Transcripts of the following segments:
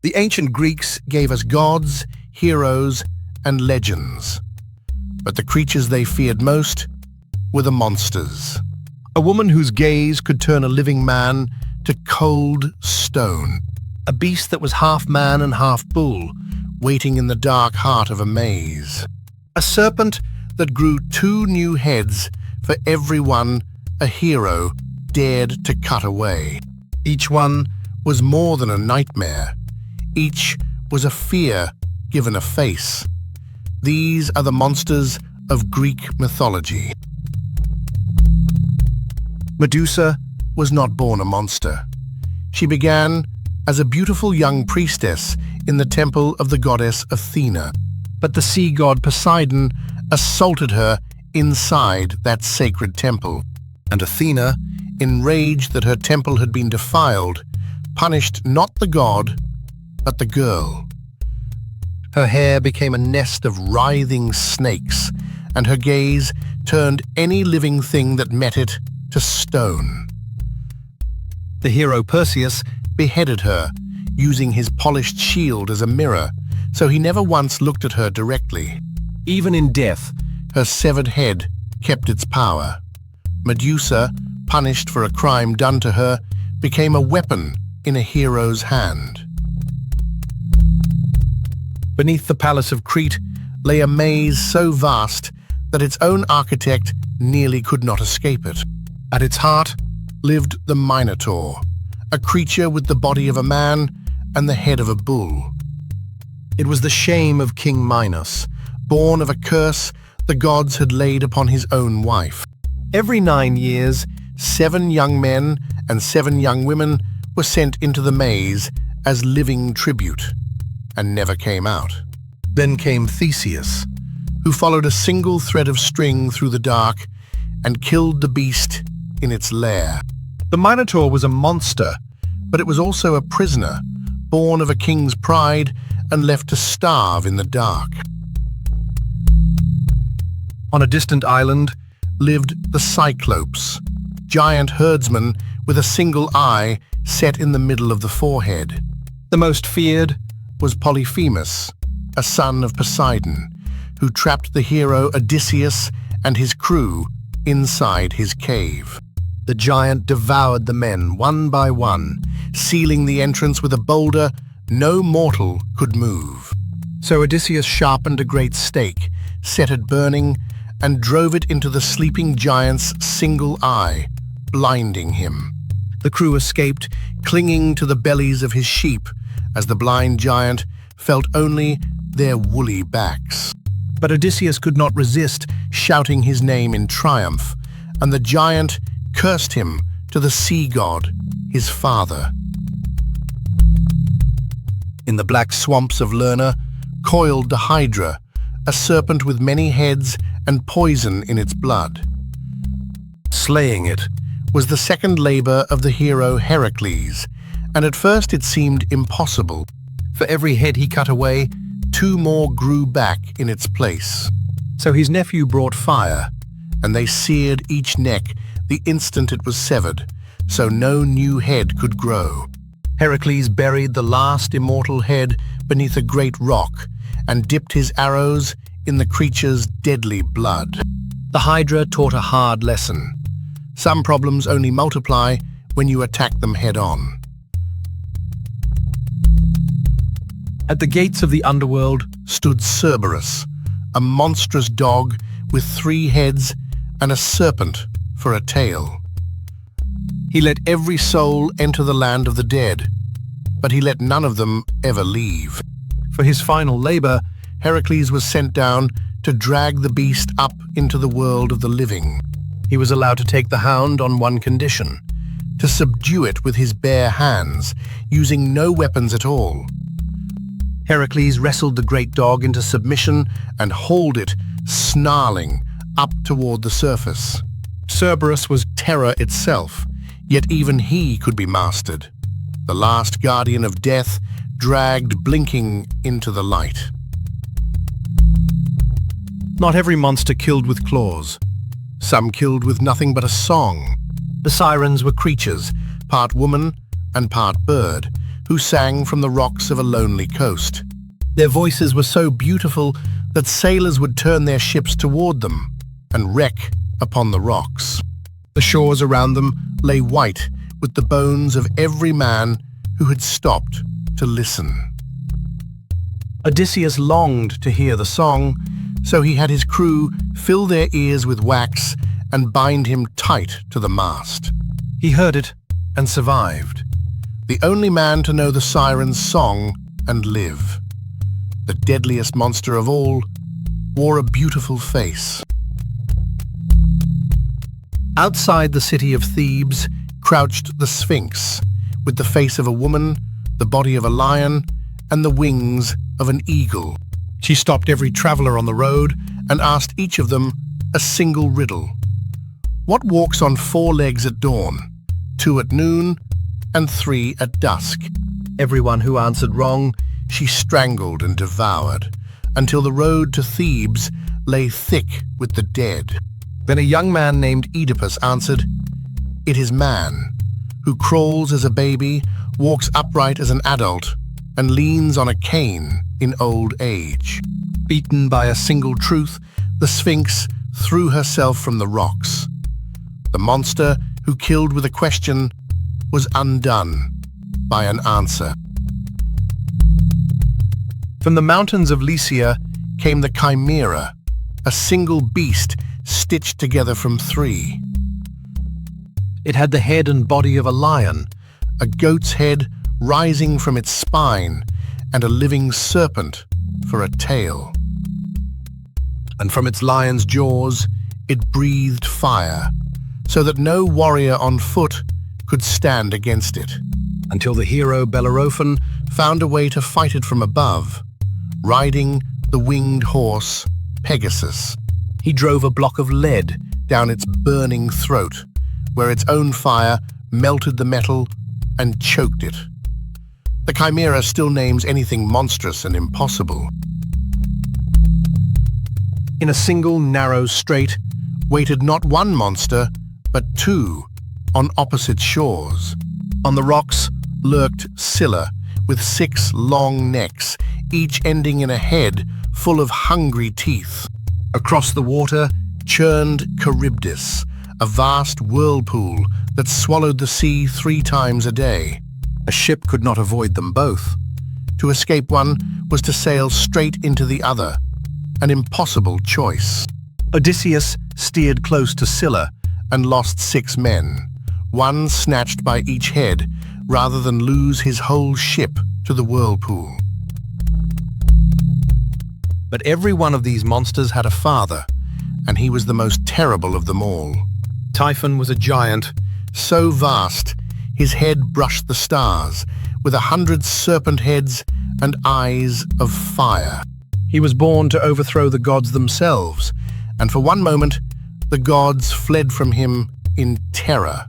The ancient Greeks gave us gods, heroes, and legends. But the creatures they feared most were the monsters. A woman whose gaze could turn a living man to cold stone. A beast that was half man and half bull, waiting in the dark heart of a maze. A serpent that grew 2 new heads for every one a hero dared to cut away. Each one was more than a nightmare. Each was a fear given a face. These are the monsters of Greek mythology. Medusa was not born a monster. She began as a beautiful young priestess in the temple of the goddess Athena. But the sea god Poseidon assaulted her inside that sacred temple. And Athena, enraged that her temple had been defiled, punished not the god, but the girl. Her hair became a nest of writhing snakes, and her gaze turned any living thing that met it to stone. The hero Perseus beheaded her, using his polished shield as a mirror, so he never once looked at her directly. Even in death, her severed head kept its power. Medusa, punished for a crime done to her, became a weapon in a hero's hand. Beneath the palace of Crete lay a maze so vast that its own architect nearly could not escape it. At its heart lived the Minotaur, a creature with the body of a man and the head of a bull. It was the shame of King Minos, born of a curse the gods had laid upon his own wife. Every 9 years, 7 young men and 7 young women were sent into the maze as living tribute, and never came out. Then came Theseus, who followed a single thread of string through the dark and killed the beast in its lair. The Minotaur was a monster, but it was also a prisoner, born of a king's pride and left to starve in the dark. On a distant island lived the Cyclops, giant herdsman with a single eye set in the middle of the forehead. The most feared was Polyphemus, a son of Poseidon, who trapped the hero Odysseus and his crew inside his cave. The giant devoured the men one by one, sealing the entrance with a boulder no mortal could move. So Odysseus sharpened a great stake, set it burning, and drove it into the sleeping giant's single eye, blinding him. The crew escaped, clinging to the bellies of his sheep, as the blind giant felt only their woolly backs. But Odysseus could not resist shouting his name in triumph, and the giant cursed him to the sea god, his father. In the black swamps of Lerna coiled the Hydra, a serpent with many heads and poison in its blood. Slaying it was the second labor of the hero Heracles, and at first it seemed impossible. For every head he cut away, 2 more grew back in its place. So his nephew brought fire, and they seared each neck the instant it was severed, so no new head could grow. Heracles buried the last immortal head beneath a great rock and dipped his arrows in the creature's deadly blood. The Hydra taught a hard lesson. Some problems only multiply when you attack them head-on. At the gates of the underworld stood Cerberus, a monstrous dog with 3 heads and a serpent for a tail. He let every soul enter the land of the dead, but he let none of them ever leave. For his final labor, Heracles was sent down to drag the beast up into the world of the living. He was allowed to take the Hound on one condition: to subdue it with his bare hands, using no weapons at all. Heracles wrestled the great dog into submission and hauled it, snarling, up toward the surface. Cerberus was terror itself, yet even he could be mastered. The last guardian of death dragged blinking into the light. Not every monster killed with claws. Some killed with nothing but a song. The Sirens were creatures, part woman and part bird, who sang from the rocks of a lonely coast. Their voices were so beautiful that sailors would turn their ships toward them and wreck upon the rocks. The shores around them lay white with the bones of every man who had stopped to listen. Odysseus longed to hear the song, so he had his crew fill their ears with wax and bind him tight to the mast. He heard it and survived, the only man to know the Sirens' song and live. The deadliest monster of all wore a beautiful face. Outside the city of Thebes crouched the Sphinx, with the face of a woman, the body of a lion, and the wings of an eagle. She stopped every traveler on the road and asked each of them a single riddle. What walks on 4 legs at dawn, 2 at noon, and 3 at dusk? Everyone who answered wrong, she strangled and devoured, until the road to Thebes lay thick with the dead. Then a young man named Oedipus answered, "It is man, who crawls as a baby, walks upright as an adult, and leans on a cane in old age." Beaten by a single truth, the Sphinx threw herself from the rocks. The monster who killed with a question was undone by an answer. From the mountains of Lycia came the Chimera, a single beast stitched together from 3. It had the head and body of a lion, a goat's head rising from its spine, and a living serpent for a tail. And from its lion's jaws it breathed fire, so that no warrior on foot could stand against it, until the hero Bellerophon found a way to fight it from above, riding the winged horse Pegasus. He drove a block of lead down its burning throat, where its own fire melted the metal and choked it. The Chimera still names anything monstrous and impossible. In a single narrow strait waited not one monster, but 2 on opposite shores. On the rocks lurked Scylla, with 6 long necks, each ending in a head full of hungry teeth. Across the water churned Charybdis, a vast whirlpool that swallowed the sea 3 times a day. A ship could not avoid them both. To escape one was to sail straight into the other, an impossible choice. Odysseus steered close to Scylla and lost 6 men, one snatched by each head, rather than lose his whole ship to the whirlpool. But every one of these monsters had a father, and he was the most terrible of them all. Typhon was a giant, so vast his head brushed the stars, with 100 serpent heads and eyes of fire. He was born to overthrow the gods themselves, and for one moment the gods fled from him in terror,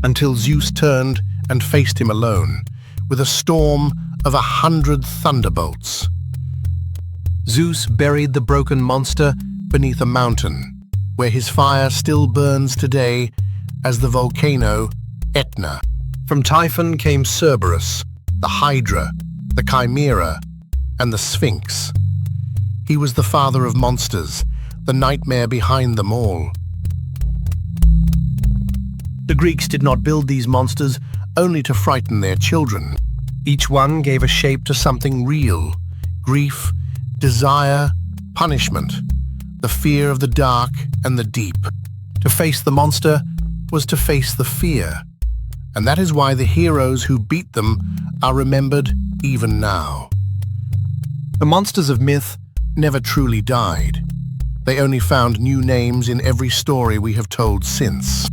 until Zeus turned and faced him alone, with a storm of 100 thunderbolts. Zeus buried the broken monster beneath a mountain, where his fire still burns today as the volcano Etna. From Typhon came Cerberus, the Hydra, the Chimera, and the Sphinx. He was the father of monsters, the nightmare behind them all. The Greeks did not build these monsters only to frighten their children. Each one gave a shape to something real: grief, desire, punishment, the fear of the dark and the deep. To face the monster was to face the fear, and that is why the heroes who beat them are remembered even now. The monsters of myth never truly died. They only found new names in every story we have told since.